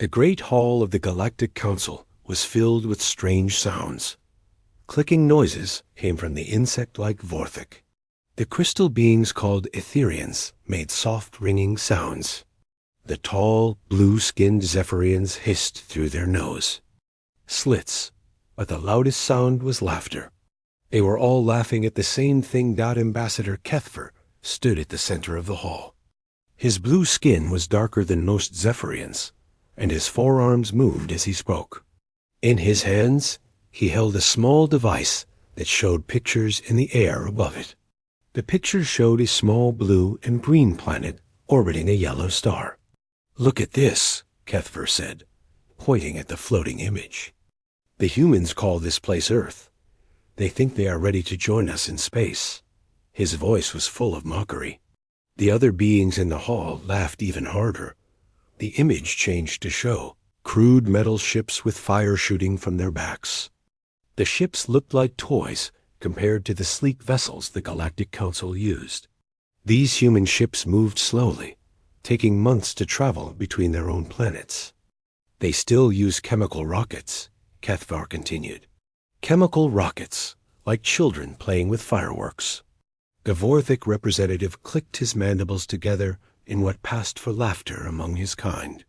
The great hall of the Galactic Council was filled with strange sounds. Clicking noises came from the insect-like Vorthik. The crystal beings called Etherians made soft ringing sounds. The tall, blue-skinned Zephyrians hissed through their nose. Slits, but the loudest sound was laughter. They were all laughing at the same thing. Ambassador Kethfer stood at the center of the hall. His blue skin was darker than most Zephyrians, and his forearms moved as he spoke. In his hands, he held a small device that showed pictures in the air above it. The pictures showed a small blue and green planet orbiting a yellow star. "Look at this," Kethfer said, pointing at the floating image. "The humans call this place Earth. They think they are ready to join us in space." His voice was full of mockery. The other beings in the hall laughed even harder. The image changed to show crude metal ships with fire shooting from their backs. The ships looked like toys compared to the sleek vessels the Galactic Council used. These human ships moved slowly, taking months to travel between their own planets. "They still use chemical rockets," Kethvar continued. "Chemical rockets, like children playing with fireworks." The Vorthik representative clicked his mandibles together in what passed for laughter among his kind.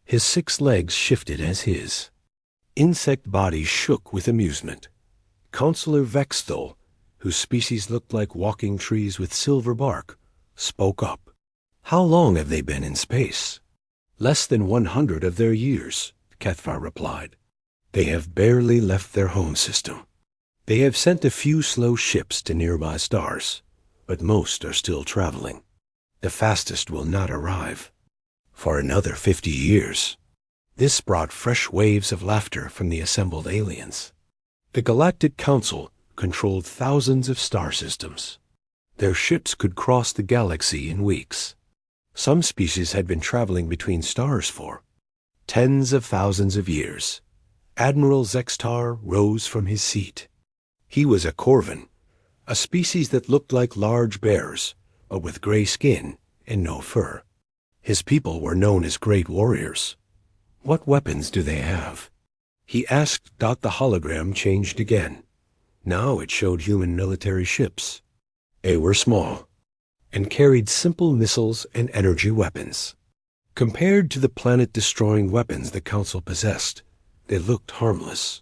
His 6 legs shifted as his. Insect bodies shook with amusement. Counselor Vexthol, whose species looked like walking trees with silver bark, spoke up. "How long have they been in space?" "Less than 100 of their years," Kethvar replied. "They have barely left their home system. They have sent a few slow ships to nearby stars, but most are still traveling. The fastest will not arrive for another 50 years. This brought fresh waves of laughter from the assembled aliens. The Galactic Council controlled thousands of star systems. Their ships could cross the galaxy in weeks. Some species had been traveling between stars for tens of thousands of years. Admiral Zextar rose from his seat. He was a Corvin, a species that looked like large bears, but with gray skin and no fur. His people were known as great warriors. "What weapons do they have?" he asked. The hologram changed again. Now it showed human military ships. They were small and carried simple missiles and energy weapons. Compared to the planet-destroying weapons the Council possessed, they looked harmless.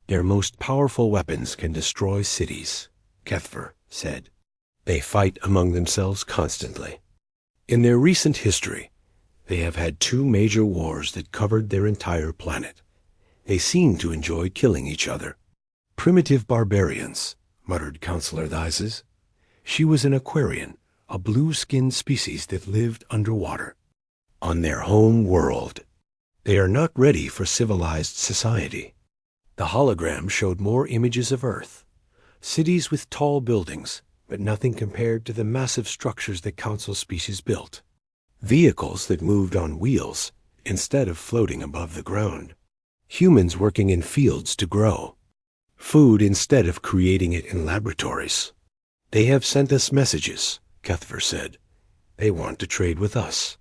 "Their most powerful weapons can destroy cities," Kethver said. "They fight among themselves constantly. In their recent history, they have had 2 major wars that covered their entire planet. They seem to enjoy killing each other." "Primitive barbarians," muttered Counselor Theises. She was an Aquarian, a blue-skinned species that lived underwater. "On their home world. They are not ready for civilized society." The hologram showed more images of Earth. Cities with tall buildings, but nothing compared to the massive structures that Council species built. Vehicles that moved on wheels instead of floating above the ground. Humans working in fields to grow. Food instead of creating it in laboratories. "They have sent us messages," Kethver said. "They want to trade with us.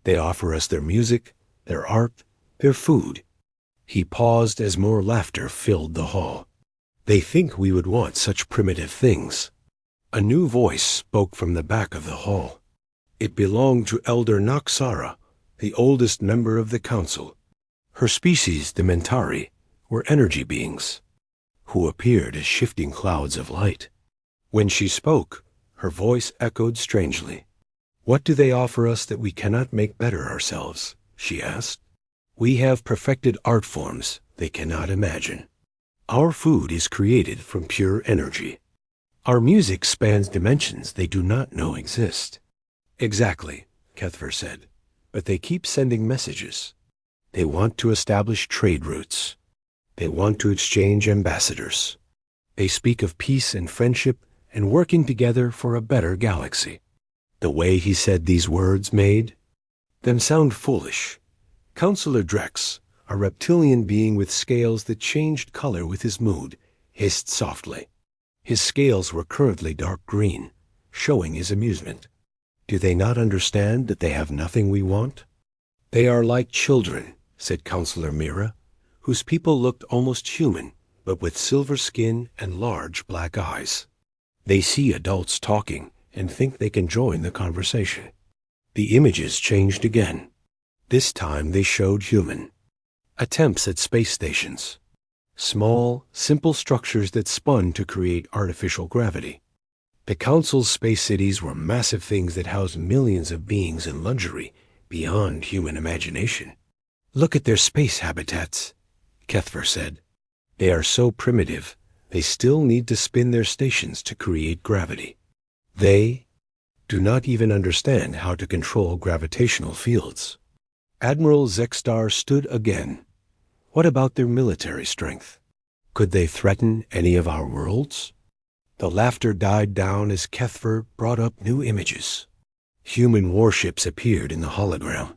They offer us their music, their art, their food." He paused as more laughter filled the hall. "They think we would want such primitive things." A new voice spoke from the back of the hall. It belonged to Elder Noxara, the oldest member of the Council. Her species, the Mentari, were energy beings, who appeared as shifting clouds of light. When she spoke, her voice echoed strangely. "What do they offer us that we cannot make better ourselves?" she asked. "We have perfected art forms they cannot imagine. Our food is created from pure energy. Our music spans dimensions they do not know exist." "Exactly," Kethver said. "But they keep sending messages. They want to establish trade routes. They want to exchange ambassadors. They speak of peace and friendship and working together for a better galaxy." The way he said these words made them sound foolish. Counselor Drex, a reptilian being with scales that changed color with his mood, hissed softly. His scales were currently dark green, showing his amusement. "Do they not understand that they have nothing we want? They are like children," said Counselor Mira, whose people looked almost human, but with silver skin and large black eyes. They see adults talking and think they can join the conversation. The images changed again. This time they showed human. Attempts at space stations. Small, simple structures that spun to create artificial gravity. The Council's space cities were massive things that housed millions of beings in luxury beyond human imagination. Look at their space habitats, Kethver said. They are so primitive, they still need to spin their stations to create gravity. They do not even understand how to control gravitational fields. Admiral Zexstar stood again. What about their military strength? Could they threaten any of our worlds? The laughter died down as Kethver brought up new images. Human warships appeared in the hologram.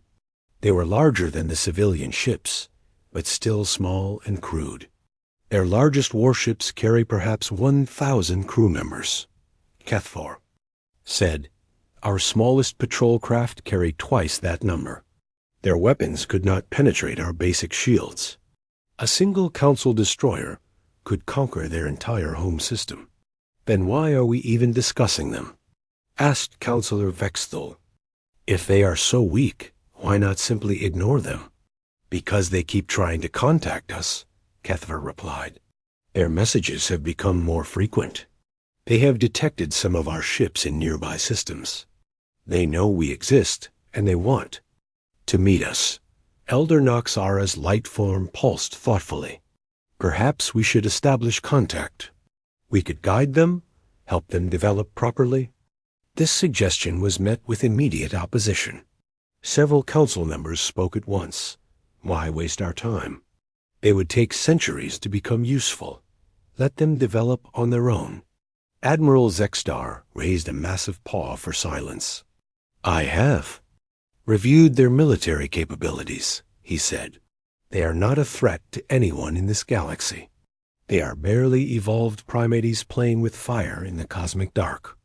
They were larger than the civilian ships, but still small and crude. Their largest warships carry perhaps 1,000 crew members. Kethver said, "Our smallest patrol craft carry twice that number. Their weapons could not penetrate our basic shields. A single Council destroyer could conquer their entire home system. Then why are we even discussing them?" Asked Counselor Vexthal. "If they are so weak, why not simply ignore them?" "Because they keep trying to contact us," Kethver replied. "Their messages have become more frequent. They have detected some of our ships in nearby systems. They know we exist, and they want to meet us." Elder Noxara's light form pulsed thoughtfully. "Perhaps we should establish contact. We could guide them, help them develop properly." This suggestion was met with immediate opposition. Several council members spoke at once. Why waste our time? They would take centuries to become useful. Let them develop on their own. Admiral Zexstar raised a massive paw for silence. "I have reviewed their military capabilities," he said. "They are not a threat to anyone in this galaxy. They are barely evolved primates playing with fire in the cosmic dark.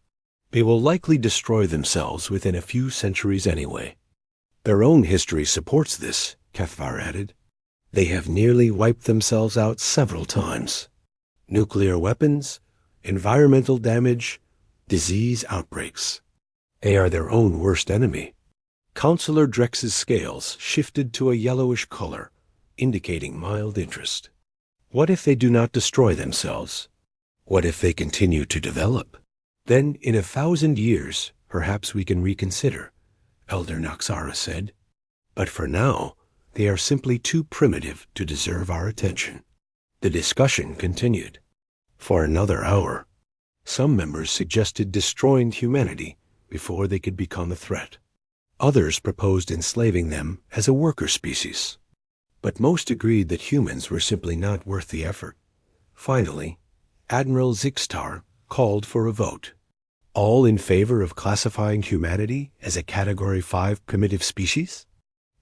They will likely destroy themselves within a few centuries anyway. Their own history supports this," Kethvar added. "They have nearly wiped themselves out several times. Nuclear weapons, environmental damage, disease outbreaks. They are their own worst enemy." Counselor Drex's scales shifted to a yellowish color, indicating mild interest. "What if they do not destroy themselves? What if they continue to develop? Then, in 1,000 years, perhaps we can reconsider," Elder Noxara said. "But for now, they are simply too primitive to deserve our attention." The discussion continued. For another hour, some members suggested destroying humanity before they could become a threat. Others proposed enslaving them as a worker species. But most agreed that humans were simply not worth the effort. Finally, Admiral Zixtar called for a vote. All in favor of classifying humanity as a Category 5 primitive species?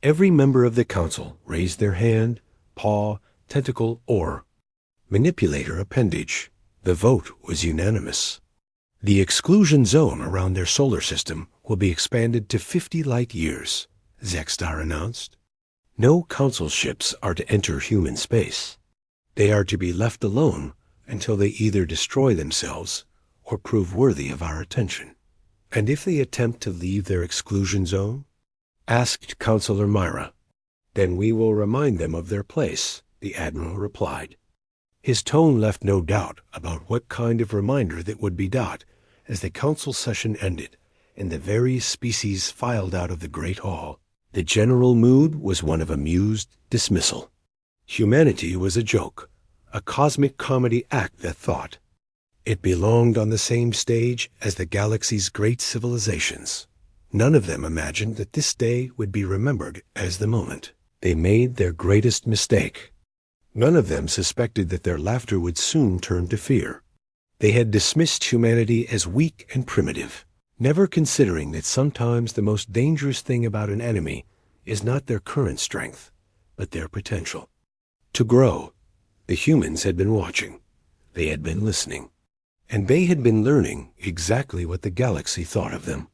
Every member of the council raised their hand, paw, tentacle, or manipulator appendage. The vote was unanimous. The exclusion zone around their solar system will be expanded to 50 light years, Zexstar announced. No council ships are to enter human space. They are to be left alone until they either destroy themselves or prove worthy of our attention. "And if they attempt to leave their exclusion zone?" asked Counselor Myra. "Then we will remind them of their place," the Admiral replied. His tone left no doubt about what kind of reminder that would be dot as the council session ended and the various species filed out of the Great Hall. The general mood was one of amused dismissal. Humanity was a joke, a cosmic comedy act that thought. It belonged on the same stage as the galaxy's great civilizations. None of them imagined that this day would be remembered as the moment they made their greatest mistake. None of them suspected that their laughter would soon turn to fear. They had dismissed humanity as weak and primitive, never considering that sometimes the most dangerous thing about an enemy is not their current strength, but their potential to grow. The humans had been watching. They had been listening. And they had been learning exactly what the galaxy thought of them.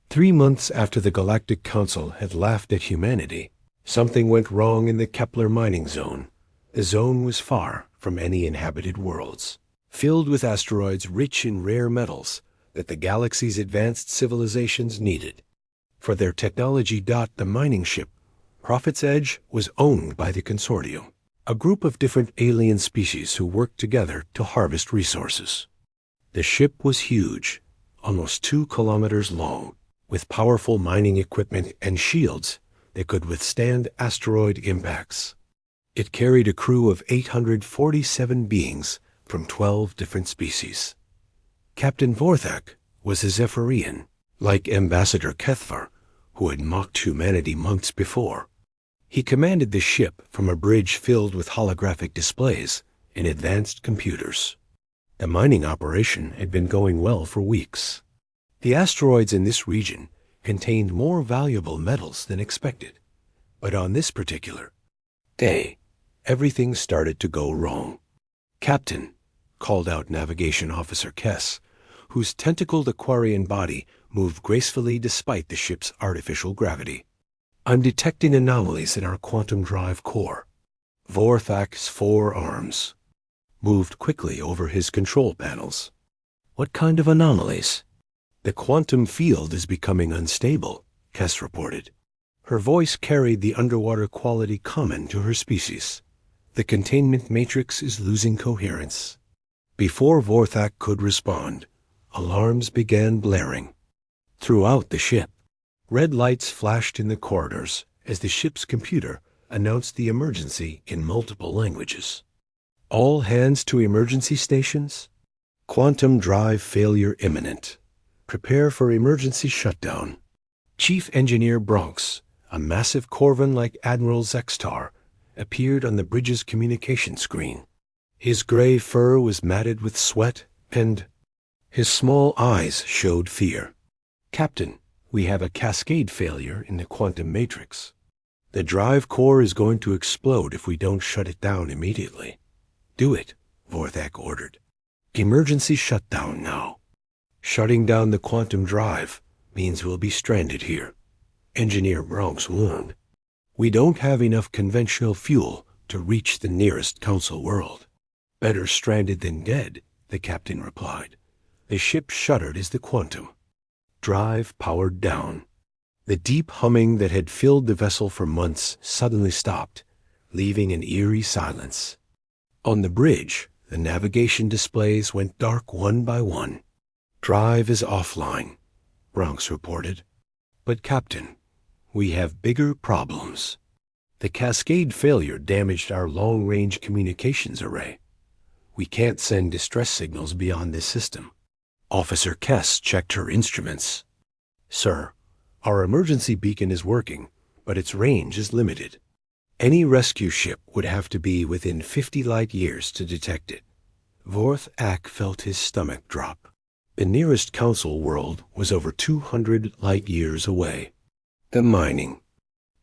3 months after the Galactic Council had laughed at humanity, Something went wrong in the Kepler mining zone. The zone was far from any inhabited worlds, filled with asteroids rich in rare metals that the galaxy's advanced civilizations needed. For their technology. The mining ship, Prophet's Edge, was owned by the Consortium, a group of different alien species who worked together to harvest resources. The ship was huge, almost 2 kilometers long, with powerful mining equipment and shields that could withstand asteroid impacts. It carried a crew of 847 beings from 12 different species. Captain Vorthak was a Zephyrian, like Ambassador Kethvar, who had mocked humanity months before. He commanded the ship from a bridge filled with holographic displays and advanced computers. The mining operation had been going well for weeks. The asteroids in this region contained more valuable metals than expected, but on this particular day, everything started to go wrong. "Captain," called out Navigation Officer Kess, whose tentacled Aquarian body moved gracefully despite the ship's artificial gravity. "I'm detecting anomalies in our quantum drive core." Vorthak's 4 arms moved quickly over his control panels. "What kind of anomalies?" "The quantum field is becoming unstable," Kess reported. Her voice carried the underwater quality common to her species. "The containment matrix is losing coherence." Before Vorthak could respond, alarms began blaring. Throughout the ship, red lights flashed in the corridors as the ship's computer announced the emergency in multiple languages. "All hands to emergency stations. Quantum drive failure imminent. Prepare for emergency shutdown." Chief Engineer Bronx, a massive Corvan like Admiral Zextar, appeared on the bridge's communication screen. His gray fur was matted with sweat, and his small eyes showed fear. "Captain, we have a cascade failure in the quantum matrix. The drive core is going to explode if we don't shut it down immediately." "Do it," Vorthak ordered. "Emergency shutdown now." "Shutting down the quantum drive means we'll be stranded here," Engineer Bronx warned. "We don't have enough conventional fuel to reach the nearest Council world." "Better stranded than dead," the captain replied. The ship shuddered as the quantum drive powered down. The deep humming that had filled the vessel for months suddenly stopped, leaving an eerie silence. On the bridge, the navigation displays went dark one by one. "Drive is offline," Bronx reported. "But Captain, we have bigger problems. The cascade failure damaged our long-range communications array. We can't send distress signals beyond this system." Officer Kess checked her instruments. "Sir, our emergency beacon is working, but its range is limited. Any rescue ship would have to be within 50 light years to detect it." Vorthak felt his stomach drop. The nearest Council world was over 200 light years away. The mining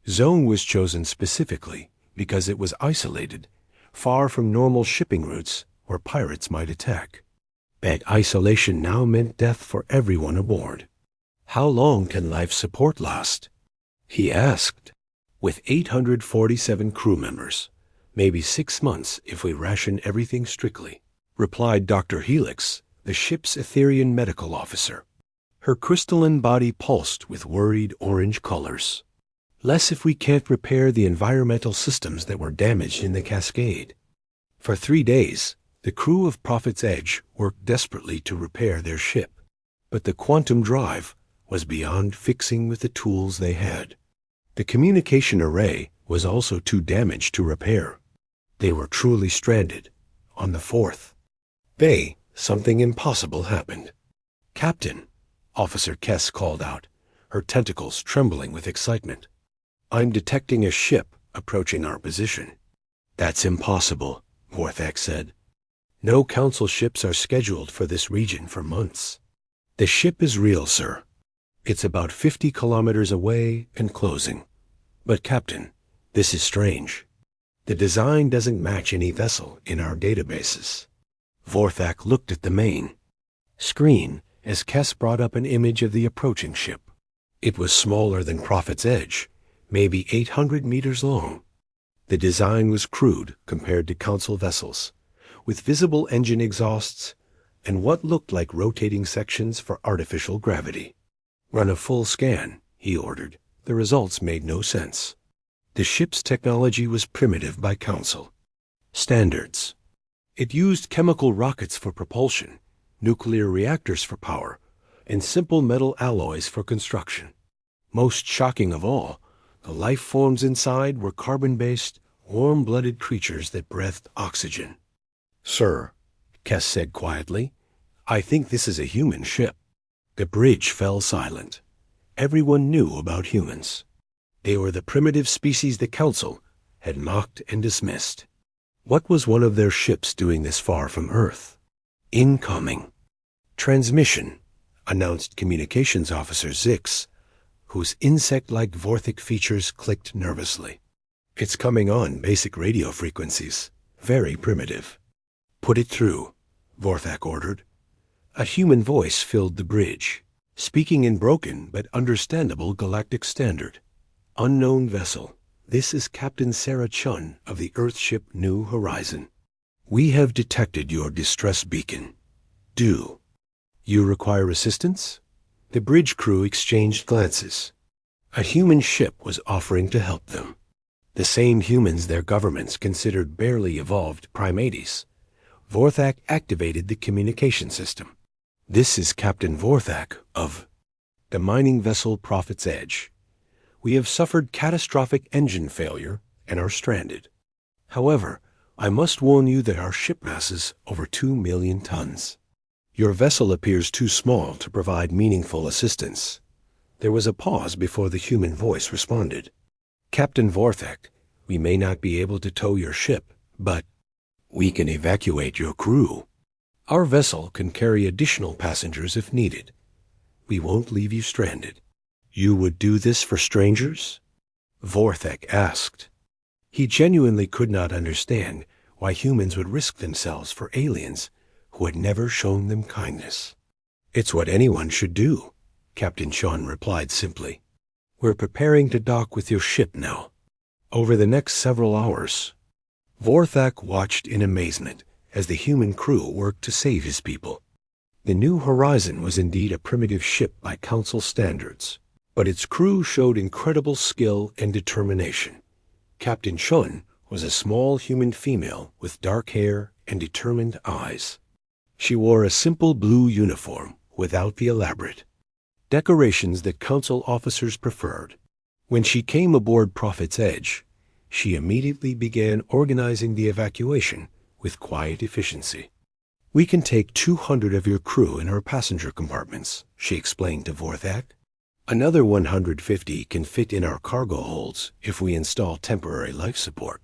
zone was chosen specifically because it was isolated, far from normal shipping routes where pirates might attack. That isolation now meant death for everyone aboard. "How long can life support last?" he asked. "With 847 crew members, maybe 6 months if we ration everything strictly," replied Dr. Helix, the ship's Etherian medical officer. Her crystalline body pulsed with worried orange colors. "Less if we can't repair the environmental systems that were damaged in the cascade." For 3 days, the crew of Prophet's Edge worked desperately to repair their ship, but the quantum drive was beyond fixing with the tools they had. The communication array was also too damaged to repair. They were truly stranded. On the 4th day, something impossible happened. "Captain," Officer Kess called out, her tentacles trembling with excitement. "I'm detecting a ship approaching our position." "That's impossible," Vorthak said. "No Council ships are scheduled for this region for months." "The ship is real, sir. It's about 50 kilometers away and closing. But Captain, this is strange. The design doesn't match any vessel in our databases." Vorthak looked at the main screen as Kess brought up an image of the approaching ship. It was smaller than Prophet's Edge, maybe 800 meters long. The design was crude compared to Council vessels, with visible engine exhausts and what looked like rotating sections for artificial gravity. "Run a full scan," he ordered. The results made no sense. The ship's technology was primitive by Council standards. It used chemical rockets for propulsion, nuclear reactors for power, and simple metal alloys for construction. Most shocking of all, the life forms inside were carbon-based, warm-blooded creatures that breathed oxygen. "Sir," Kess said quietly, "I think this is a human ship." The bridge fell silent. Everyone knew about humans. They were the primitive species the Council had mocked and dismissed. What was one of their ships doing this far from Earth? "Incoming." "Transmission," announced Communications Officer Zix, whose insect-like Vorthic features clicked nervously. "It's coming on basic radio frequencies. Very primitive." "Put it through," Vorthak ordered. A human voice filled the bridge, speaking in broken but understandable galactic standard. "Unknown vessel. This is Captain Sarah Chun of the Earthship New Horizon. We have detected your distress beacon. Do you require assistance?" The bridge crew exchanged glances. A human ship was offering to help them. The same humans their governments considered barely evolved primates. Vorthak activated the communication system. "This is Captain Vorthak of the mining vessel Prophet's Edge. We have suffered catastrophic engine failure and are stranded. However, I must warn you that our ship mass is over 2 million tons. Your vessel appears too small to provide meaningful assistance." There was a pause before the human voice responded. "Captain Vorthak, we may not be able to tow your ship, but we can evacuate your crew. Our vessel can carry additional passengers if needed. We won't leave you stranded." "You would do this for strangers?" Vorthak asked. He genuinely could not understand why humans would risk themselves for aliens who had never shown them kindness. "It's what anyone should do," Captain Chun replied simply. "We're preparing to dock with your ship now." Over the next several hours, Vorthak watched in amazement as the human crew worked to save his people. The New Horizon was indeed a primitive ship by Council standards, but its crew showed incredible skill and determination. Captain Chun was a small human female with dark hair and determined eyes. She wore a simple blue uniform without the elaborate decorations that Council officers preferred. When she came aboard Prophet's Edge, she immediately began organizing the evacuation with quiet efficiency. "We can take 200 of your crew in our passenger compartments," she explained to Vorthak. "Another 150 can fit in our cargo holds if we install temporary life support.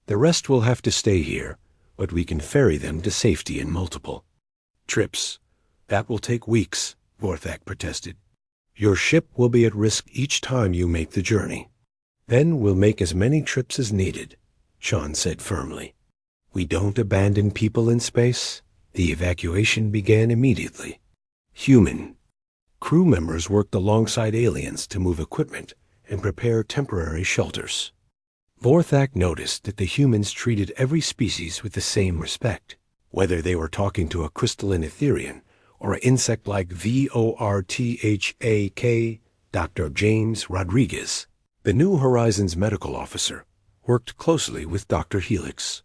The rest will have to stay here, but we can ferry them to safety in multiple trips." "That will take weeks," Vorthak protested. "Your ship will be at risk each time you make the journey." "Then we'll make as many trips as needed," Chun said firmly. "We don't abandon people in space." The evacuation began immediately. Human crew members worked alongside aliens to move equipment and prepare temporary shelters. Vorthak noticed that the humans treated every species with the same respect, whether they were talking to a crystalline Etherian or an insect like Vorthak. Dr. James Rodriguez, the New Horizons medical officer, worked closely with Dr. Helix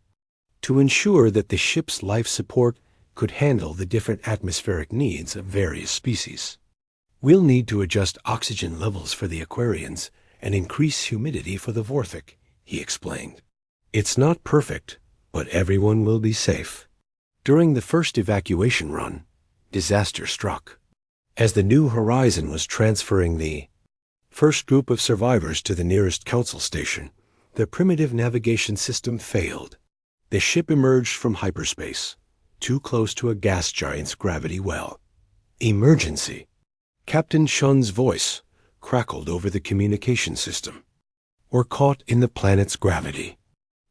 to ensure that the ship's life support could handle the different atmospheric needs of various species. "We'll need to adjust oxygen levels for the Aquarians and increase humidity for the Vorthic," he explained. "It's not perfect, but everyone will be safe." During the first evacuation run, disaster struck. As the New Horizon was transferring the first group of survivors to the nearest Council station, the primitive navigation system failed. The ship emerged from hyperspace, too close to a gas giant's gravity well. "Emergency!" Captain Chun's voice crackled over the communication system. "We're caught in the planet's gravity.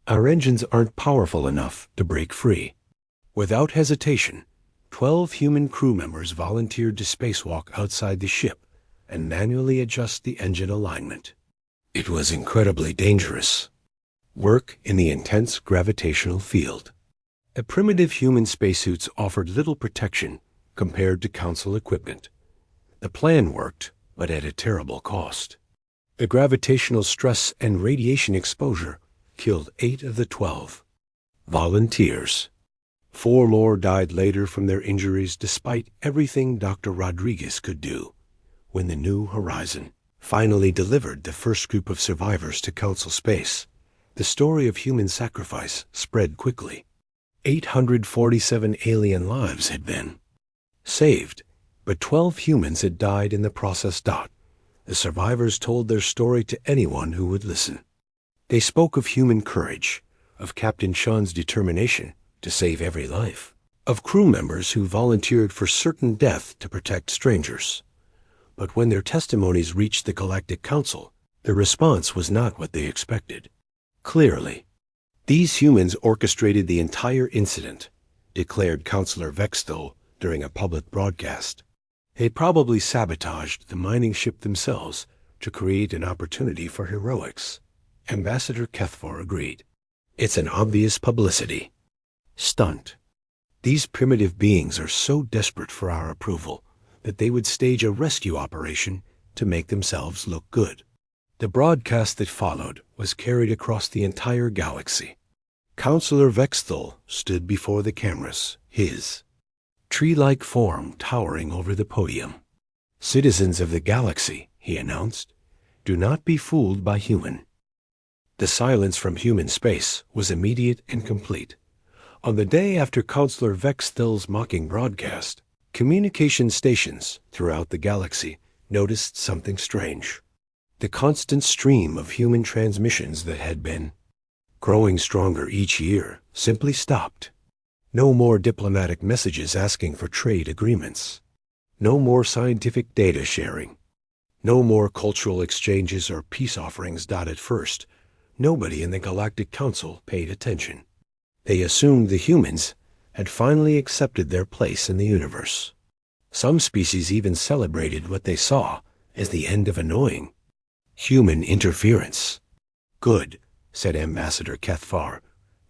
Our engines aren't powerful enough to break free." Without hesitation, 12 human crew members volunteered to spacewalk outside the ship and manually adjust the engine alignment. It was incredibly dangerous. Work in the intense gravitational field. A primitive human spacesuits offered little protection compared to Council equipment. The plan worked, but at a terrible cost. The gravitational stress and radiation exposure killed 8 of the 12 volunteers. 4 more died later from their injuries despite everything Dr. Rodriguez could do. When the New Horizon finally delivered the first group of survivors to Council space, the story of human sacrifice spread quickly. 847 alien lives had been saved, but 12 humans had died in the process. The survivors told their story to anyone who would listen. They spoke of human courage, of Captain Sean's determination to save every life, of crew members who volunteered for certain death to protect strangers. But when their testimonies reached the Galactic Council, the response was not what they expected. Clearly, these humans orchestrated the entire incident, declared Councillor Vexthal during a public broadcast. They probably sabotaged the mining ship themselves to create an opportunity for heroics. Ambassador Kethfor agreed. It's an obvious publicity stunt. These primitive beings are so desperate for our approval that they would stage a rescue operation to make themselves look good. The broadcast that followed was carried across the entire galaxy. Councillor Vexthal stood before the cameras, his tree-like form towering over the podium. Citizens of the galaxy, he announced, do not be fooled by human. The silence from human space was immediate and complete. On the day after Councillor Vexthal's mocking broadcast, communication stations throughout the galaxy noticed something strange. The constant stream of human transmissions that had been growing stronger each year simply stopped. No more diplomatic messages asking for trade agreements. No more scientific data sharing. No more cultural exchanges or peace offerings. At first, nobody in the Galactic Council paid attention. They assumed the humans had finally accepted their place in the universe. Some species even celebrated what they saw as the end of annoying human interference. Good, said Ambassador Kethfor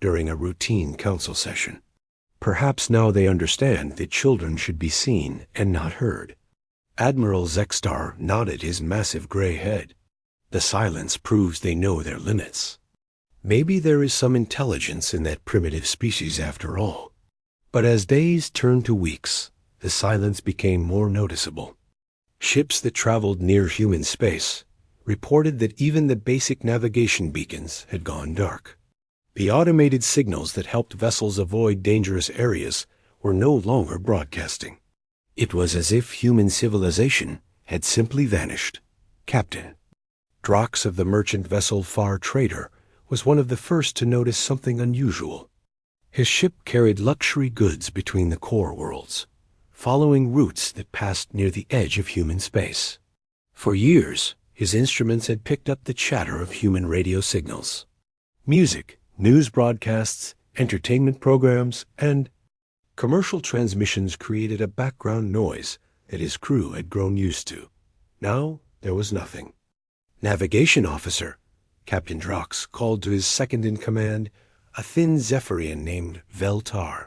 during a routine council session. Perhaps now they understand that children should be seen and not heard. Admiral Zexstar nodded his massive gray head. The silence proves they know their limits. Maybe there is some intelligence in that primitive species after all. But as days turned to weeks, the silence became more noticeable. Ships that traveled near human space reported that even the basic navigation beacons had gone dark. The automated signals that helped vessels avoid dangerous areas were no longer broadcasting. It was as if human civilization had simply vanished. Captain Drox of the merchant vessel Far Trader was one of the first to notice something unusual. His ship carried luxury goods between the core worlds, following routes that passed near the edge of human space. For years, his instruments had picked up the chatter of human radio signals. Music, news broadcasts, entertainment programs, and commercial transmissions created a background noise that his crew had grown used to. Now there was nothing. Navigation officer Captain Drox called to his second-in-command, a thin Zephyrian named Veltar.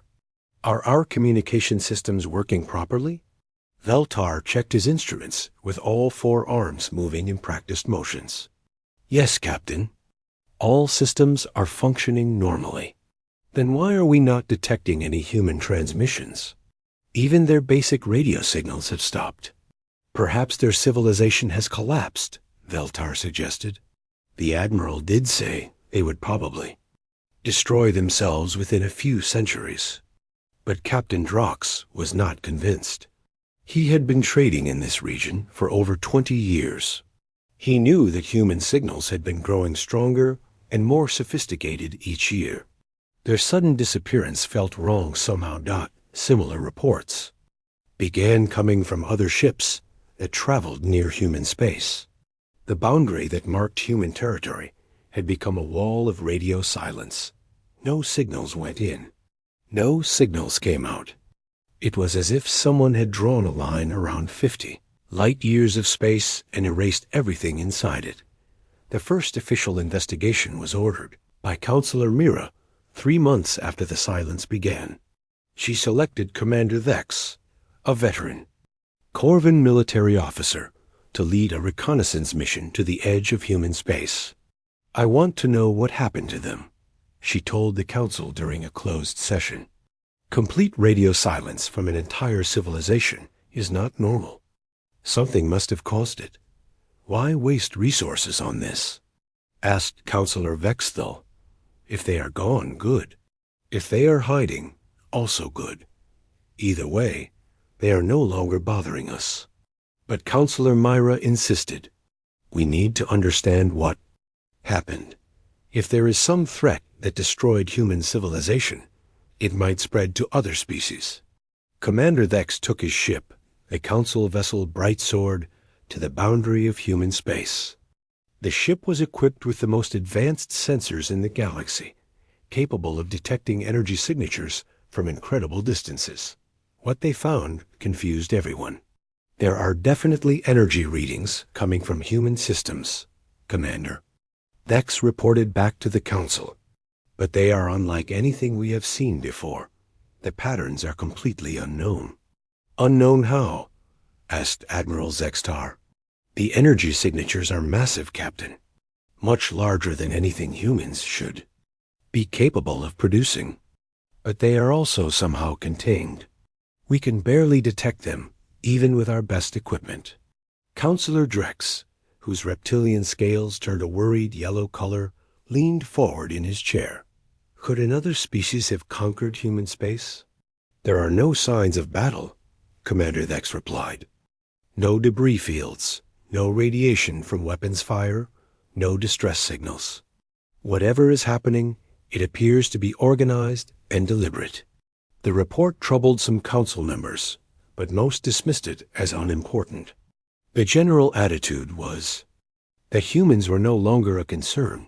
Are our communication systems working properly? Veltar checked his instruments with all 4 arms moving in practiced motions. Yes, Captain. All systems are functioning normally. Then why are we not detecting any human transmissions? Even their basic radio signals have stopped. Perhaps their civilization has collapsed, Veltar suggested. The Admiral did say they would probably destroy themselves within a few centuries. But Captain Drox was not convinced. He had been trading in this region for over 20 years. He knew that human signals had been growing stronger and more sophisticated each year. Their sudden disappearance felt wrong somehow. Similar reports began coming from other ships that traveled near human space. The boundary that marked human territory had become a wall of radio silence. No signals went in. No signals came out. It was as if someone had drawn a line around 50 light years of space and erased everything inside it. The first official investigation was ordered by Counselor Mira 3 months after the silence began. She selected Commander Vex, a veteran, Corvan military officer, to lead a reconnaissance mission to the edge of human space. "I want to know what happened to them," she told the council during a closed session. Complete radio silence from an entire civilization is not normal. Something must have caused it. Why waste resources on this? Asked Counselor Vex, though. If they are gone, good. If they are hiding, also good. Either way, they are no longer bothering us. But Counselor Myra insisted. We need to understand what happened. If there is some threat that destroyed human civilization, it might spread to other species. Commander Vex took his ship, a council vessel Bright Sword, to the boundary of human space. The ship was equipped with the most advanced sensors in the galaxy, capable of detecting energy signatures from incredible distances. What they found confused everyone. There are definitely energy readings coming from human systems, Commander. Vex reported back to the council. But they are unlike anything we have seen before. The patterns are completely unknown. Unknown how? Asked Admiral Zextar. The energy signatures are massive, Captain. Much larger than anything humans should be capable of producing. But they are also somehow contained. We can barely detect them, even with our best equipment. Counselor Drex, whose reptilian scales turned a worried yellow color, leaned forward in his chair. Could another species have conquered human space? There are no signs of battle, Commander Vex replied. No debris fields, no radiation from weapons fire, no distress signals. Whatever is happening, it appears to be organized and deliberate. The report troubled some council members, but most dismissed it as unimportant. The general attitude was that humans were no longer a concern,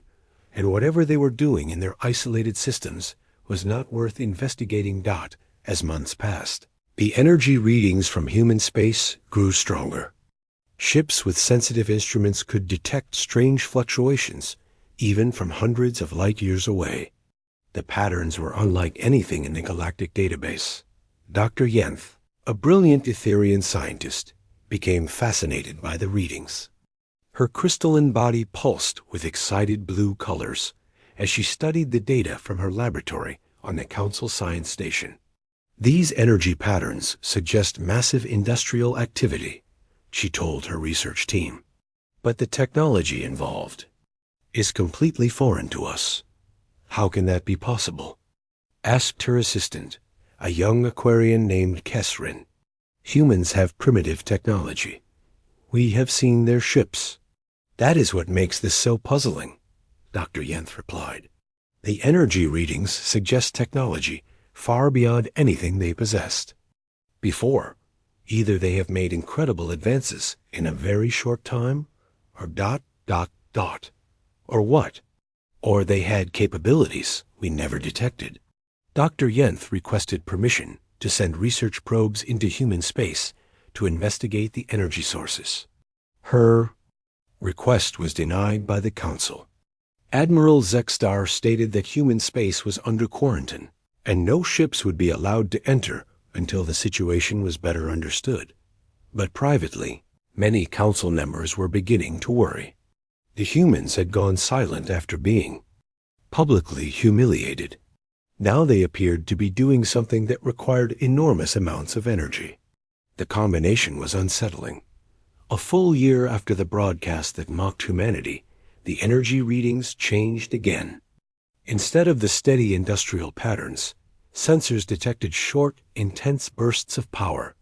and whatever they were doing in their isolated systems was not worth investigating. As months passed, the energy readings from human space grew stronger. Ships with sensitive instruments could detect strange fluctuations, even from hundreds of light years away. The patterns were unlike anything in the galactic database. Dr. Yenth, a brilliant Etherian scientist, became fascinated by the readings. Her crystalline body pulsed with excited blue colors as she studied the data from her laboratory on the Council Science Station. These energy patterns suggest massive industrial activity, she told her research team. But the technology involved is completely foreign to us. How can that be possible? Asked her assistant, a young Aquarian named Kesrin. Humans have primitive technology. We have seen their ships. That is what makes this so puzzling, Dr. Yenth replied. The energy readings suggest technology far beyond anything they possessed. Before, either they have made incredible advances in a very short time, or ... or what? Or they had capabilities we never detected. Dr. Yenth requested permission to send research probes into human space to investigate the energy sources. Her request was denied by the Council. Admiral Zextar stated that human space was under quarantine, and no ships would be allowed to enter until the situation was better understood. But privately, many council members were beginning to worry. The humans had gone silent after being publicly humiliated. Now they appeared to be doing something that required enormous amounts of energy. The combination was unsettling. A full year after the broadcast that mocked humanity, the energy readings changed again. Instead of the steady industrial patterns, sensors detected short, intense bursts of power.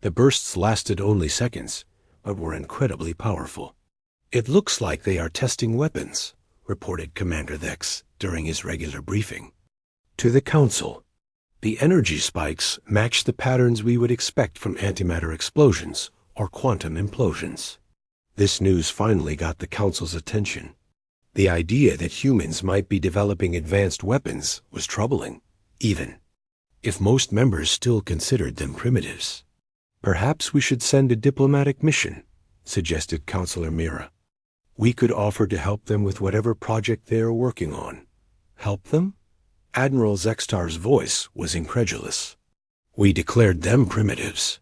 The bursts lasted only seconds, but were incredibly powerful. It looks like they are testing weapons, reported Commander Vex during his regular briefing. To the Council, the energy spikes matched the patterns we would expect from antimatter explosions or quantum implosions. This news finally got the Council's attention. The idea that humans might be developing advanced weapons was troubling, even if most members still considered them primitives. Perhaps we should send a diplomatic mission, suggested Counselor Mira. We could offer to help them with whatever project they are working on. Help them? Admiral Zextar's voice was incredulous. We declared them primitives.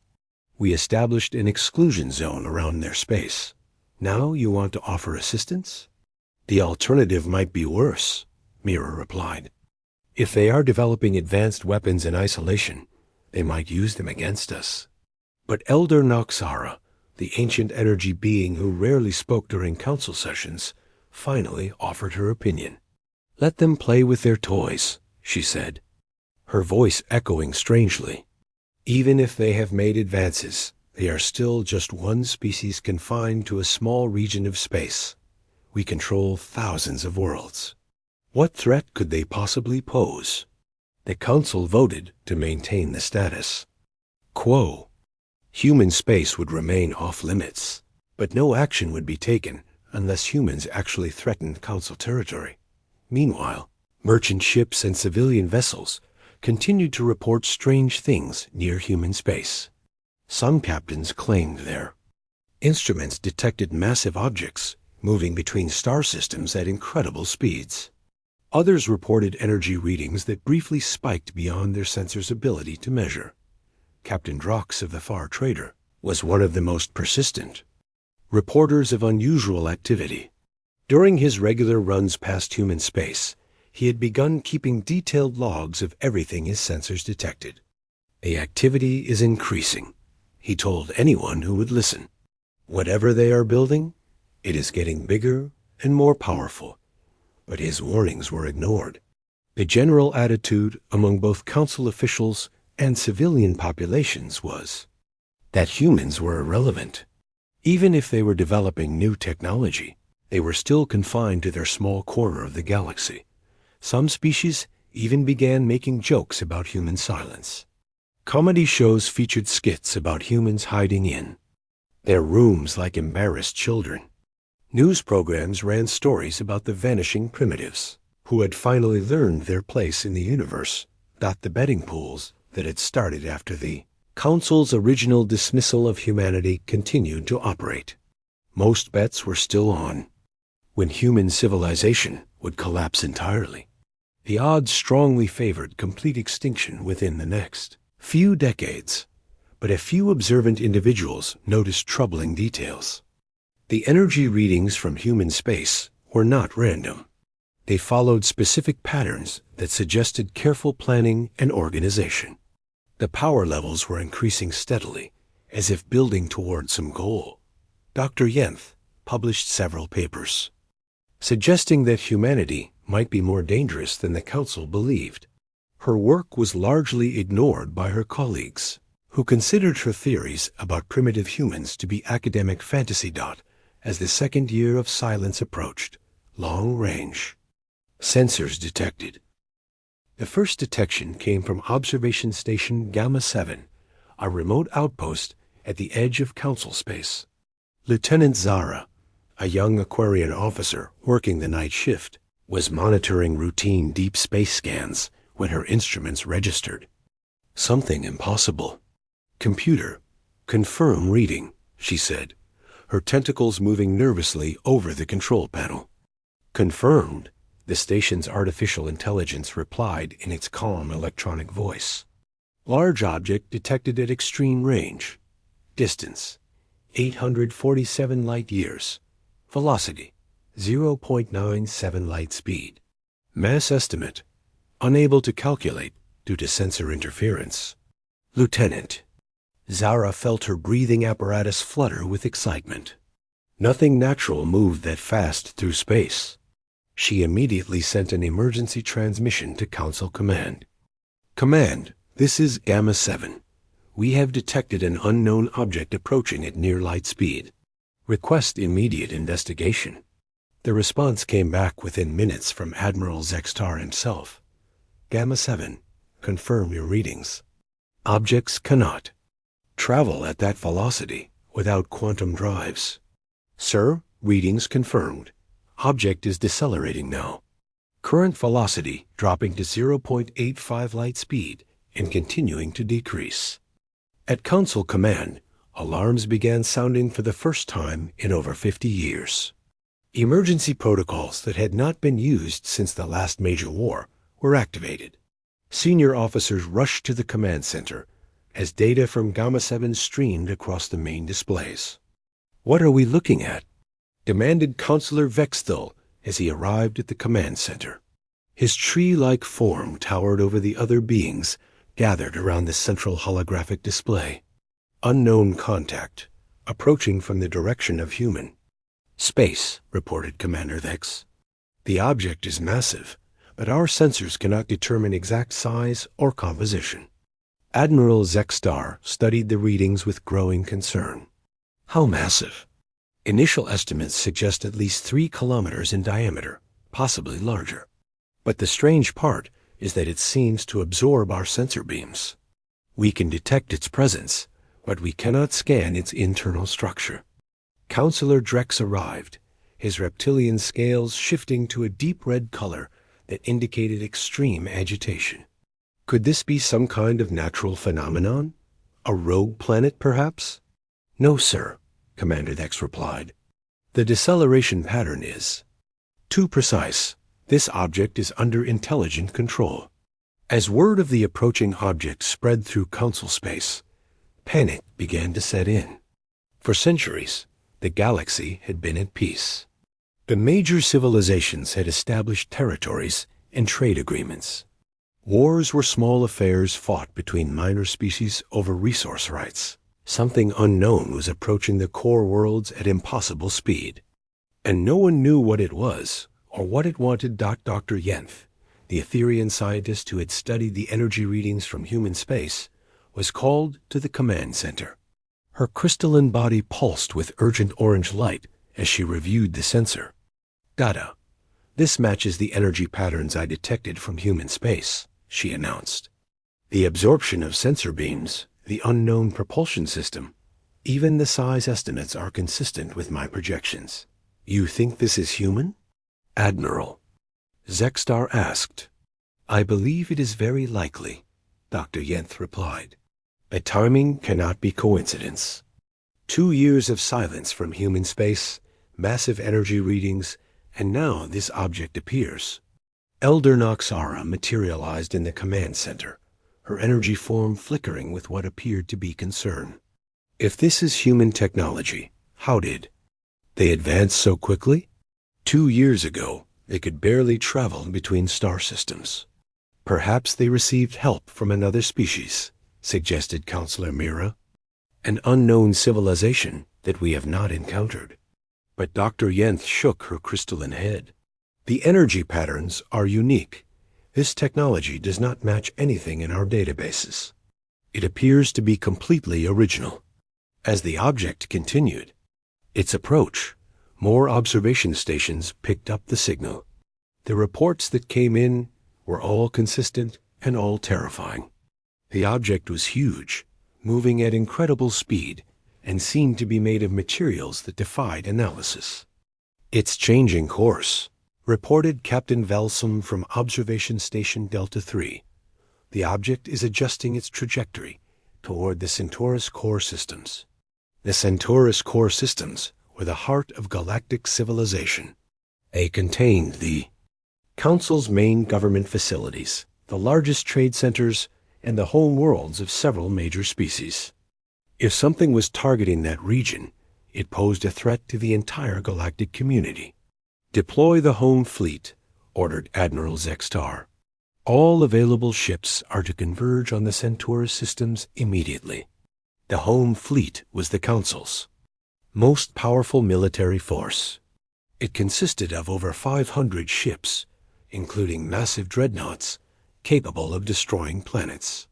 We established an exclusion zone around their space. Now you want to offer assistance? The alternative might be worse, Mira replied. If they are developing advanced weapons in isolation, they might use them against us. But Elder Noxara, the ancient energy being who rarely spoke during council sessions, finally offered her opinion. Let them play with their toys, she said, her voice echoing strangely. Even if they have made advances, they are still just one species confined to a small region of space. We control thousands of worlds. What threat could they possibly pose? The council voted to maintain the status quo. Human space would remain off limits, but no action would be taken unless humans actually threatened council territory. Meanwhile, merchant ships and civilian vessels continued to report strange things near human space. Some captains claimed their instruments detected massive objects moving between star systems at incredible speeds. Others reported energy readings that briefly spiked beyond their sensors' ability to measure. Captain Drox of the Far Trader was one of the most persistent reporters of unusual activity. During his regular runs past human space, he had begun keeping detailed logs of everything his sensors detected. The activity is increasing, he told anyone who would listen. Whatever they are building, it is getting bigger and more powerful. But his warnings were ignored. The general attitude among both council officials and civilian populations was that humans were irrelevant. Even if they were developing new technology, they were still confined to their small corner of the galaxy. Some species even began making jokes about human silence. Comedy shows featured skits about humans hiding in their rooms like embarrassed children. News programs ran stories about the vanishing primitives, who had finally learned their place in the universe, the betting pools that had started after the Council's original dismissal of humanity continued to operate. Most bets were still on when human civilization would collapse entirely. The odds strongly favored complete extinction within the next few decades, but a few observant individuals noticed troubling details. The energy readings from human space were not random. They followed specific patterns that suggested careful planning and organization. The power levels were increasing steadily, as if building toward some goal. Dr. Yenth published several papers, suggesting that humanity might be more dangerous than the Council believed. Her work was largely ignored by her colleagues, who considered her theories about primitive humans to be academic fantasy. As the second year of silence approached, long range sensors detected. The first detection came from Observation Station Gamma 7, a remote outpost at the edge of Council space. Lieutenant Zara, a young Aquarian officer working the night shift, was monitoring routine deep space scans when her instruments registered something impossible. Computer, confirm reading, she said, her tentacles moving nervously over the control panel. Confirmed, the station's artificial intelligence replied in its calm electronic voice. Large object detected at extreme range. Distance, 847 light-years. Velocity, 0.97 light speed. Mass estimate, unable to calculate due to sensor interference. Lieutenant. Zara felt her breathing apparatus flutter with excitement. Nothing natural moved that fast through space. She immediately sent an emergency transmission to Council Command. Command, this is Gamma 7. We have detected an unknown object approaching at near light speed. Request immediate investigation. The response came back within minutes from Admiral Zextar himself. Gamma 7, confirm your readings. Objects cannot travel at that velocity without quantum drives. Sir, readings confirmed. Object is decelerating now. Current velocity dropping to 0.85 light speed and continuing to decrease. At Council Command, alarms began sounding for the first time in over 50 years. Emergency protocols that had not been used since the last major war were activated. Senior officers rushed to the command center as data from Gamma 7 streamed across the main displays. "What are we looking at?" demanded Counselor Vexthal as he arrived at the command center. His tree-like form towered over the other beings gathered around the central holographic display. "Unknown contact, approaching from the direction of human." "Space," reported Commander Vex. "The object is massive, but our sensors cannot determine exact size or composition." Admiral Zexstar studied the readings with growing concern. "How massive?" "Initial estimates suggest at least 3 kilometers in diameter, possibly larger. But the strange part is that it seems to absorb our sensor beams. We can detect its presence, but we cannot scan its internal structure." Counselor Drex arrived, his reptilian scales shifting to a deep red color that indicated extreme agitation. Could this be some kind of natural phenomenon? A rogue planet, perhaps? "No, sir," Commander Vex replied. "The deceleration pattern is too precise. This object is under intelligent control." As word of the approaching object spread through Council space, panic began to set in. For centuries, the galaxy had been at peace. The major civilizations had established territories and trade agreements. Wars were small affairs fought between minor species over resource rights. Something unknown was approaching the core worlds at impossible speed. And no one knew what it was or what it wanted. Dr. Yenth, the Etherian scientist who had studied the energy readings from human space, was called to the command center. Her crystalline body pulsed with urgent orange light as she reviewed the sensor. "Data. This matches the energy patterns I detected from human space," she announced. "The absorption of sensor beams, the unknown propulsion system, even the size estimates are consistent with my projections." "You think this is human?" "Admiral," Zexstar asked. "I believe it is very likely," Dr. Yenth replied. "The timing cannot be coincidence. 2 years of silence from human space, massive energy readings, and now this object appears." Elder Noxara materialized in the command center, her energy form flickering with what appeared to be concern. "If this is human technology, how did they advance so quickly? 2 years ago, they could barely travel between star systems." "Perhaps they received help from another species," suggested Counselor Mira. "An unknown civilization that we have not encountered." But Dr. Yenth shook her crystalline head. "The energy patterns are unique. This technology does not match anything in our databases. It appears to be completely original." As the object continued its approach, more observation stations picked up the signal. The reports that came in were all consistent and all terrifying. The object was huge, moving at incredible speed, and seemed to be made of materials that defied analysis. "It's changing course," reported Captain Valsum from Observation Station Delta 3. "The object is adjusting its trajectory toward the Centaurus core systems." The Centaurus core systems were the heart of galactic civilization. They contained the Council's main government facilities, the largest trade centers, and the home worlds of several major species. If something was targeting that region, it posed a threat to the entire galactic community. "Deploy the home fleet," ordered Admiral Zexstar. "All available ships are to converge on the Centaurus systems immediately." The home fleet was the Council's most powerful military force. It consisted of over 500 ships, including massive dreadnoughts capable of destroying planets.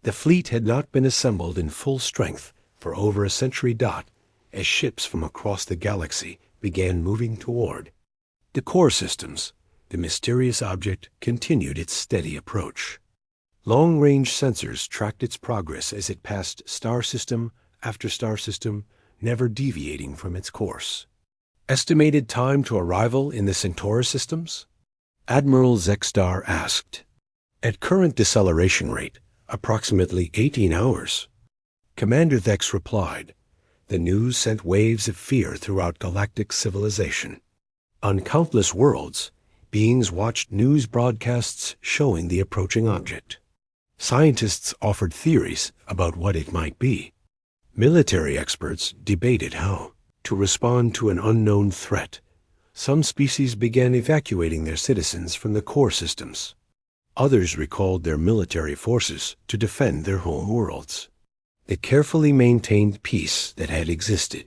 The fleet had not been assembled in full strength for over a century. As ships from across the galaxy began moving toward the core systems, the mysterious object continued its steady approach. Long-range sensors tracked its progress as it passed star system after star system, never deviating from its course. "Estimated time to arrival in the Centaurus systems?" Admiral Zexstar asked. "At current deceleration rate, approximately 18 hours. Commander Vex replied. The news sent waves of fear throughout galactic civilization. On countless worlds, beings watched news broadcasts showing the approaching object. Scientists offered theories about what it might be. Military experts debated how to respond to an unknown threat. Some species began evacuating their citizens from the core systems. Others recalled their military forces to defend their home worlds. The carefully maintained peace that had existed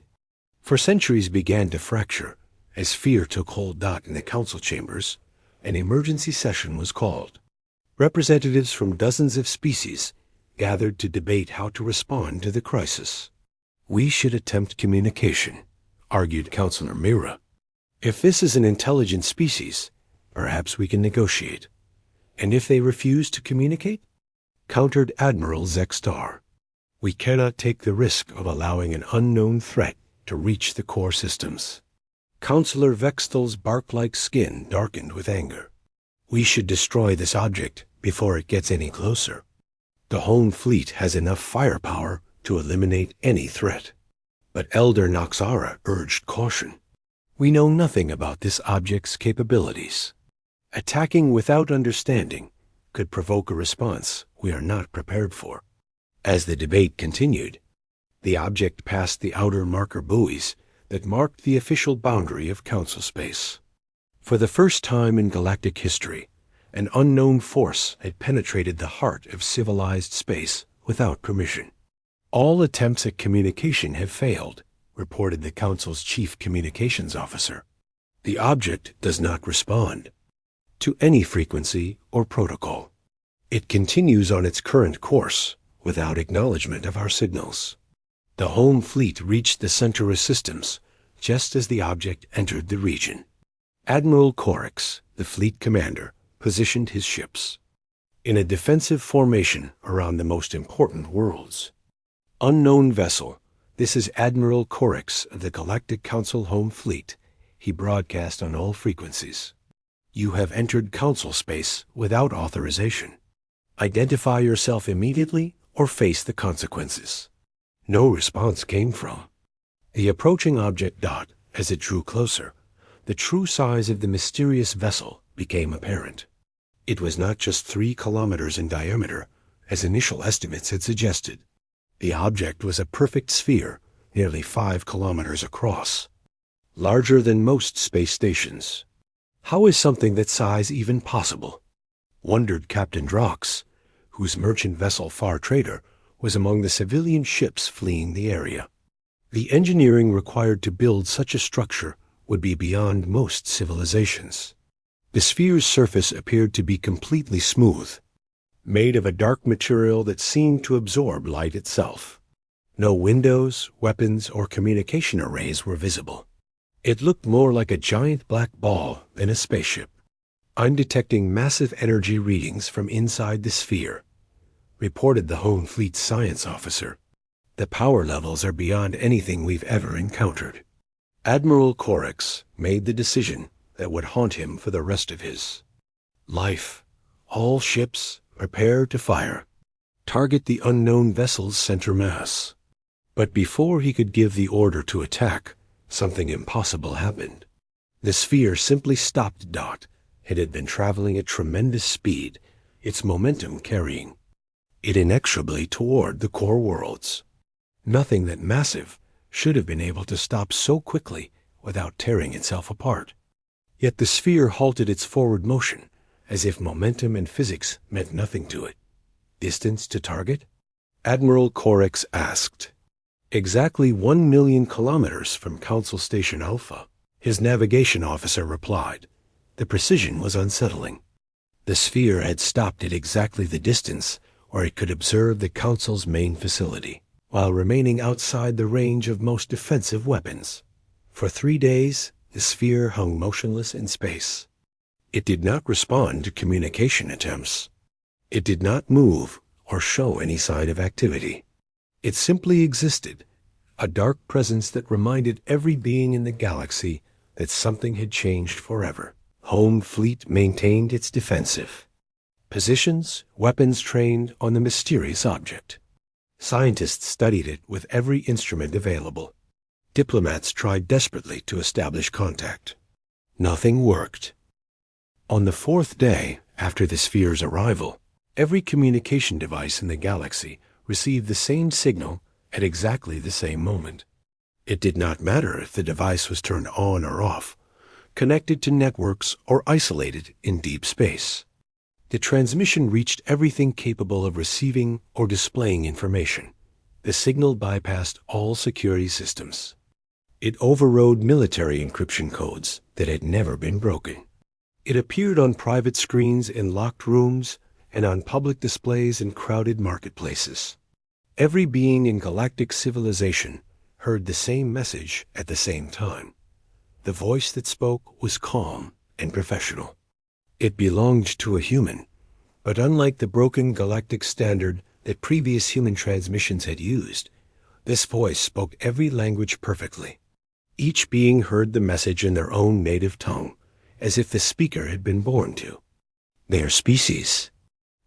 for centuries began to fracture as fear took hold. In the council chambers, an emergency session was called. Representatives from dozens of species gathered to debate how to respond to the crisis. "We should attempt communication," argued Councilor Mira. "If this is an intelligent species, perhaps we can negotiate. And if they refuse to communicate?" countered Admiral Zexstar. "We cannot take the risk of allowing an unknown threat to reach the core systems." Councilor Vextel's bark-like skin darkened with anger. "We should destroy this object before it gets any closer. The home fleet has enough firepower to eliminate any threat." But Elder Noxara urged caution. "We know nothing about this object's capabilities. Attacking without understanding could provoke a response we are not prepared for." As the debate continued, the object passed the outer marker buoys that marked the official boundary of Council space. For the first time in galactic history, an unknown force had penetrated the heart of civilized space without permission. "All attempts at communication have failed," reported the Council's chief communications officer. "The object does not respond to any frequency or protocol. It continues on its current course without acknowledgement of our signals." The home fleet reached the Centaurus systems just as the object entered the region. Admiral Corix, the fleet commander, positioned his ships in a defensive formation around the most important worlds. "Unknown vessel, this is Admiral Corix of the Galactic Council Home Fleet," he broadcast on all frequencies. "You have entered Council space without authorization. Identify yourself immediately or face the consequences." No response came from the approaching object. As it drew closer, the true size of the mysterious vessel became apparent. It was not just 3 kilometers in diameter, as initial estimates had suggested. The object was a perfect sphere, nearly 5 kilometers across, larger than most space stations. "How is something that size even possible?" wondered Captain Drox, whose merchant vessel Far Trader was among the civilian ships fleeing the area. The engineering required to build such a structure would be beyond most civilizations. The sphere's surface appeared to be completely smooth, made of a dark material that seemed to absorb light itself. No windows, weapons, or communication arrays were visible. It looked more like a giant black ball than a spaceship. "I'm detecting massive energy readings from inside the sphere," reported the Home Fleet science officer. "The power levels are beyond anything we've ever encountered." Admiral Corix made the decision that would haunt him for the rest of his life. "All ships, prepare to fire. Target the unknown vessel's center mass." But before he could give the order to attack, something impossible happened. The sphere simply stopped. It had been traveling at tremendous speed, its momentum carrying it inexorably toward the core worlds. Nothing that massive should have been able to stop so quickly without tearing itself apart. Yet the sphere halted its forward motion, as if momentum and physics meant nothing to it. "Distance to target?" Admiral Corix asked. "Exactly 1 million kilometers from Council Station Alpha," his navigation officer replied. The precision was unsettling. The sphere had stopped at exactly the distance where it could observe the Council's main facility, while remaining outside the range of most defensive weapons. For 3 days, the sphere hung motionless in space. It did not respond to communication attempts. It did not move or show any sign of activity. It simply existed, a dark presence that reminded every being in the galaxy that something had changed forever. Home Fleet maintained its defensive positions, weapons trained on the mysterious object. Scientists studied it with every instrument available. Diplomats tried desperately to establish contact. Nothing worked. On the fourth day after the sphere's arrival, every communication device in the galaxy received the same signal at exactly the same moment. It did not matter if the device was turned on or off, connected to networks or isolated in deep space. The transmission reached everything capable of receiving or displaying information. The signal bypassed all security systems. It overrode military encryption codes that had never been broken. It appeared on private screens in locked rooms and on public displays in crowded marketplaces. Every being in galactic civilization heard the same message at the same time. The voice that spoke was calm and professional. It belonged to a human, but unlike the broken galactic standard that previous human transmissions had used, this voice spoke every language perfectly. Each being heard the message in their own native tongue, as if the speaker had been born to their species.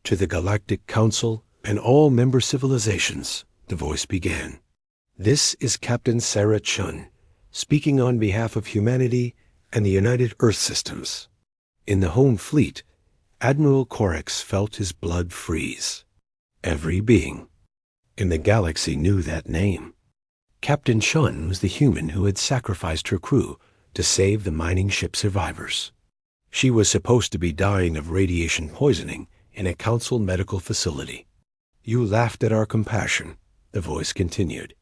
To the Galactic Council and all member civilizations, the voice began. This is Captain Sarah Chun, speaking on behalf of humanity and the United Earth Systems. In the home fleet, Admiral Corax felt his blood freeze. Every being in the galaxy knew that name. Captain Chun was the human who had sacrificed her crew to save the mining ship survivors. She was supposed to be dying of radiation poisoning in a council medical facility. You laughed at our compassion, the voice continued.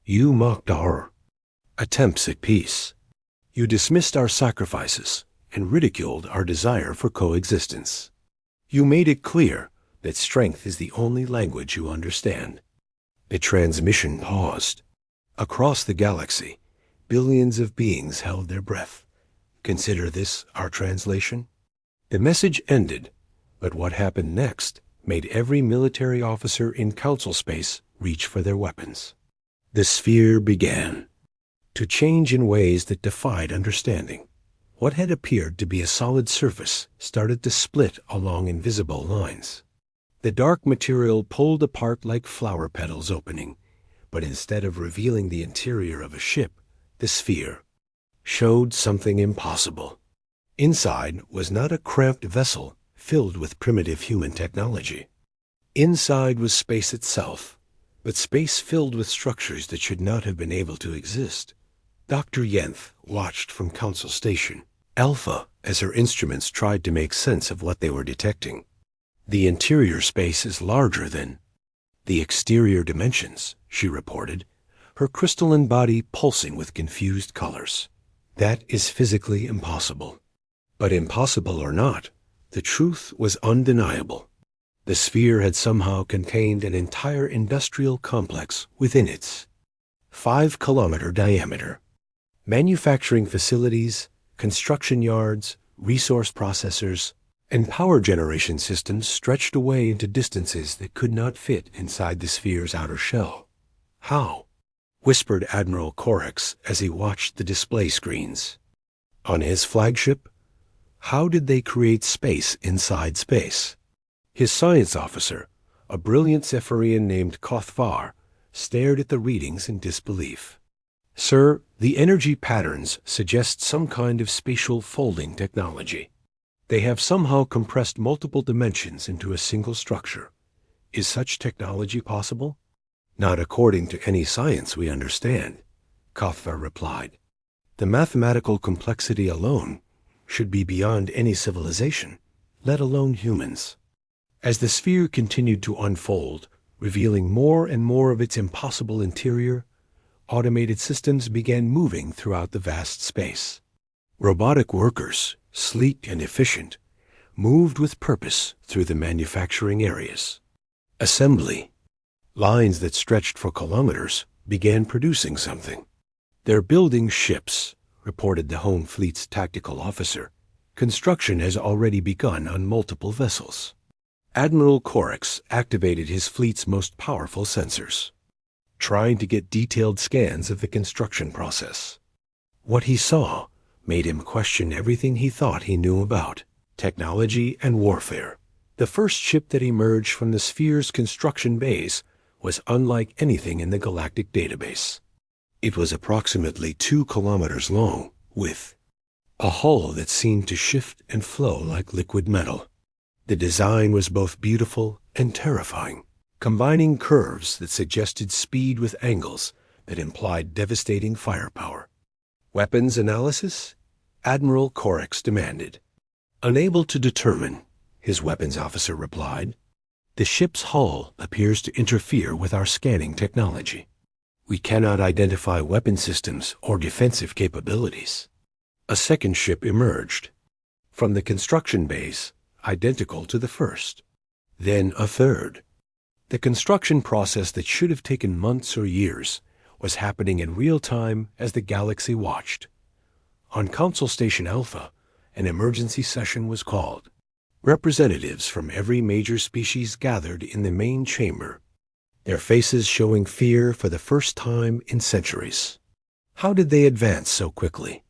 You mocked our attempts at peace. You dismissed our sacrifices and ridiculed our desire for coexistence. You made it clear that strength is the only language you understand. The transmission paused. Across the galaxy, billions of beings held their breath. Consider this our translation. The message ended, but what happened next made every military officer in council space reach for their weapons. The sphere began to change in ways that defied understanding. What had appeared to be a solid surface started to split along invisible lines. The dark material pulled apart like flower petals opening, but instead of revealing the interior of a ship, the sphere showed something impossible. Inside was not a cramped vessel filled with primitive human technology. Inside was space itself, but space filled with structures that should not have been able to exist. Dr. Yenth watched from Council Station Alpha as her instruments tried to make sense of what they were detecting. The interior space is larger than the exterior dimensions, she reported, her crystalline body pulsing with confused colors. That is physically impossible. But impossible or not, the truth was undeniable. The sphere had somehow contained an entire industrial complex within its 5-kilometer diameter. Manufacturing facilities, construction yards, resource processors, and power generation systems stretched away into distances that could not fit inside the sphere's outer shell. How? Whispered Admiral Corax as he watched the display screens. On his flagship, how did they create space inside space? His science officer, a brilliant Zephyrian named Kothvar, stared at the readings in disbelief. Sir, the energy patterns suggest some kind of spatial folding technology. They have somehow compressed multiple dimensions into a single structure. Is such technology possible? Not according to any science we understand, Kothvar replied. The mathematical complexity alone should be beyond any civilization, let alone humans. As the sphere continued to unfold, revealing more and more of its impossible interior, automated systems began moving throughout the vast space. Robotic workers, sleek and efficient, moved with purpose through the manufacturing areas. Assembly, lines that stretched for kilometers, began producing something. They're building ships, reported the home fleet's tactical officer. Construction has already begun on multiple vessels. Admiral Corax activated his fleet's most powerful sensors, trying to get detailed scans of the construction process. What he saw made him question everything he thought he knew about technology and warfare. The first ship that emerged from the sphere's construction base was unlike anything in the galactic database. It was approximately 2 kilometers long, with a hull that seemed to shift and flow like liquid metal. The design was both beautiful and terrifying, combining curves that suggested speed with angles that implied devastating firepower. Weapons analysis? Admiral Corex demanded. Unable to determine, his weapons officer replied. The ship's hull appears to interfere with our scanning technology. We cannot identify weapon systems or defensive capabilities. A second ship emerged from the construction base, identical to the first. Then a third. The construction process that should have taken months or years was happening in real time as the galaxy watched. On Council Station Alpha, an emergency session was called. Representatives from every major species gathered in the main chamber, their faces showing fear for the first time in centuries. How did they advance so quickly?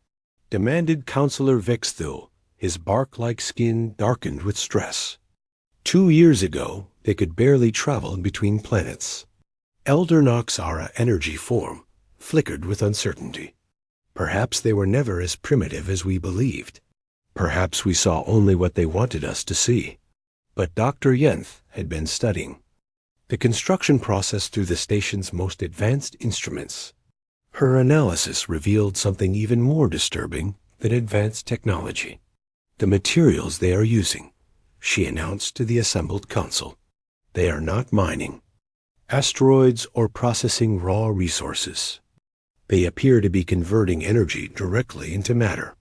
Demanded Counselor Vexthul, his bark-like skin darkened with stress. 2 years ago, they could barely travel between planets. Elder Noxara energy form flickered with uncertainty. Perhaps they were never as primitive as we believed. Perhaps we saw only what they wanted us to see. But Dr. Yenth had been studying the construction process through the station's most advanced instruments. Her analysis revealed something even more disturbing than advanced technology. The materials they are using, she announced to the assembled council. They are not mining asteroids or processing raw resources. They appear to be converting energy directly into matter.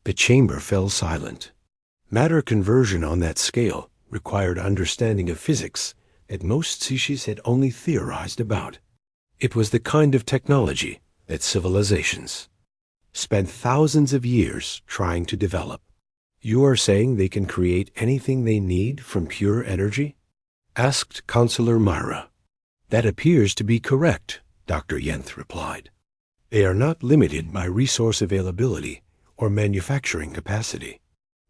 The chamber fell silent. Matter conversion on that scale required understanding of physics that most species had only theorized about. It was the kind of technology that civilizations spent thousands of years trying to develop. You are saying they can create anything they need from pure energy? Asked Counselor Myra. That appears to be correct, Dr. Yenth replied. They are not limited by resource availability or manufacturing capacity.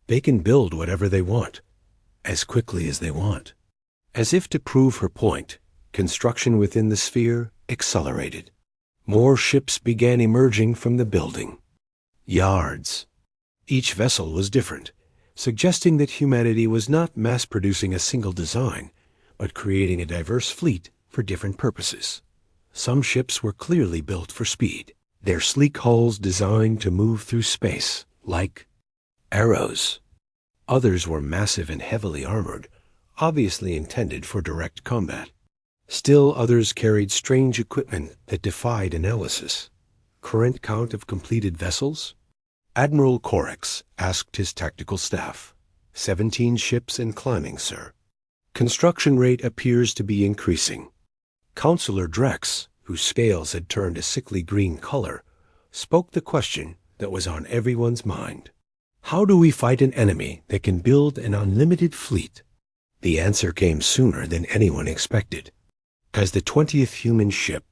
They can build whatever they want, as quickly as they want. As if to prove her point, construction within the sphere accelerated. More ships began emerging from the building. Yards. Each vessel was different, suggesting that humanity was not mass-producing a single design, but creating a diverse fleet for different purposes. Some ships were clearly built for speed, their sleek hulls designed to move through space, like arrows. Others were massive and heavily armored, obviously intended for direct combat. Still others carried strange equipment that defied analysis. Current count of completed vessels? Admiral Corex asked his tactical staff. 17 ships and climbing, sir. Construction rate appears to be increasing. Counselor Drex, whose scales had turned a sickly green color, spoke the question that was on everyone's mind. How do we fight an enemy that can build an unlimited fleet? The answer came sooner than anyone expected. As the 20th human ship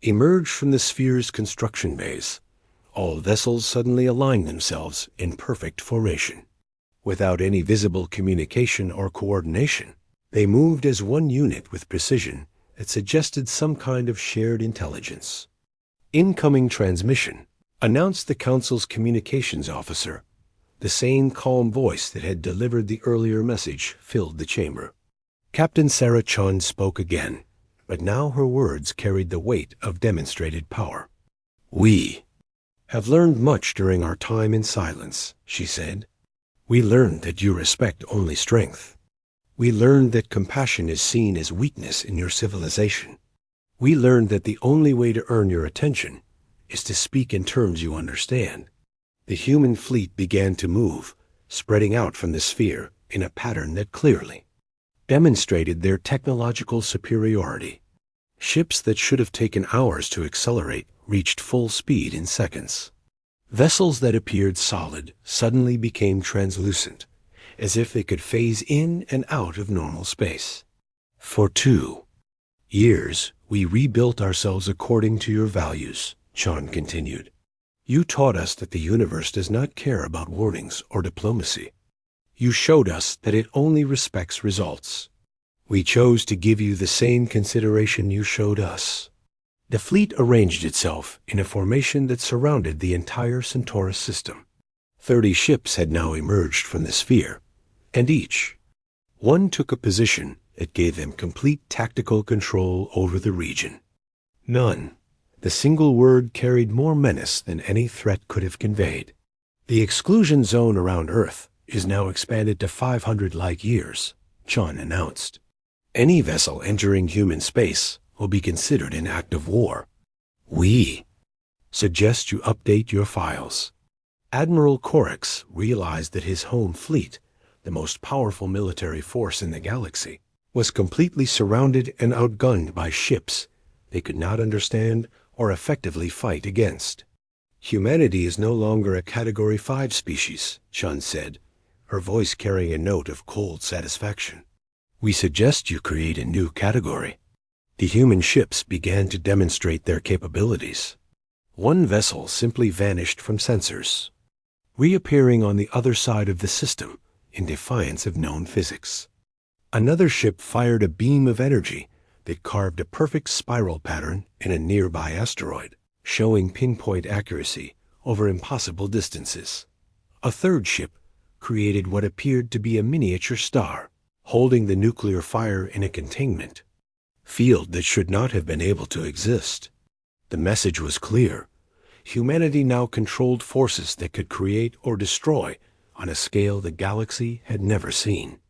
emerged from the sphere's construction base, all vessels suddenly aligned themselves in perfect formation. Without any visible communication or coordination, they moved as one unit with precision that suggested some kind of shared intelligence. Incoming transmission, announced the Council's communications officer. The same calm voice that had delivered the earlier message filled the chamber. Captain Sarah Chun spoke again, but now her words carried the weight of demonstrated power. We have learned much during our time in silence, she said. We learned that you respect only strength. We learned that compassion is seen as weakness in your civilization. We learned that the only way to earn your attention is to speak in terms you understand. The human fleet began to move, spreading out from the sphere in a pattern that clearly demonstrated their technological superiority. Ships that should have taken hours to accelerate reached full speed in seconds. Vessels that appeared solid suddenly became translucent, as if they could phase in and out of normal space. For 2 years, we rebuilt ourselves according to your values, Chon continued. You taught us that the universe does not care about warnings or diplomacy. You showed us that it only respects results. We chose to give you the same consideration you showed us. The fleet arranged itself in a formation that surrounded the entire Centaurus system. 30 ships had now emerged from the sphere, and each one took a position that gave them complete tactical control over the region. None. The single word carried more menace than any threat could have conveyed. The exclusion zone around Earth is now expanded to 500 light years, Chun announced. Any vessel entering human space will be considered an act of war. We suggest you update your files. Admiral Korix realized that his home fleet, the most powerful military force in the galaxy, was completely surrounded and outgunned by ships they could not understand or effectively fight against. Humanity is no longer a Category 5 species, Chun said, her voice carrying a note of cold satisfaction. We suggest you create a new category. The human ships began to demonstrate their capabilities. One vessel simply vanished from sensors, reappearing on the other side of the system in defiance of known physics. Another ship fired a beam of energy that carved a perfect spiral pattern in a nearby asteroid, showing pinpoint accuracy over impossible distances. A third ship created what appeared to be a miniature star, holding the nuclear fire in a containment field that should not have been able to exist. The message was clear. Humanity now controlled forces that could create or destroy on a scale the galaxy had never seen.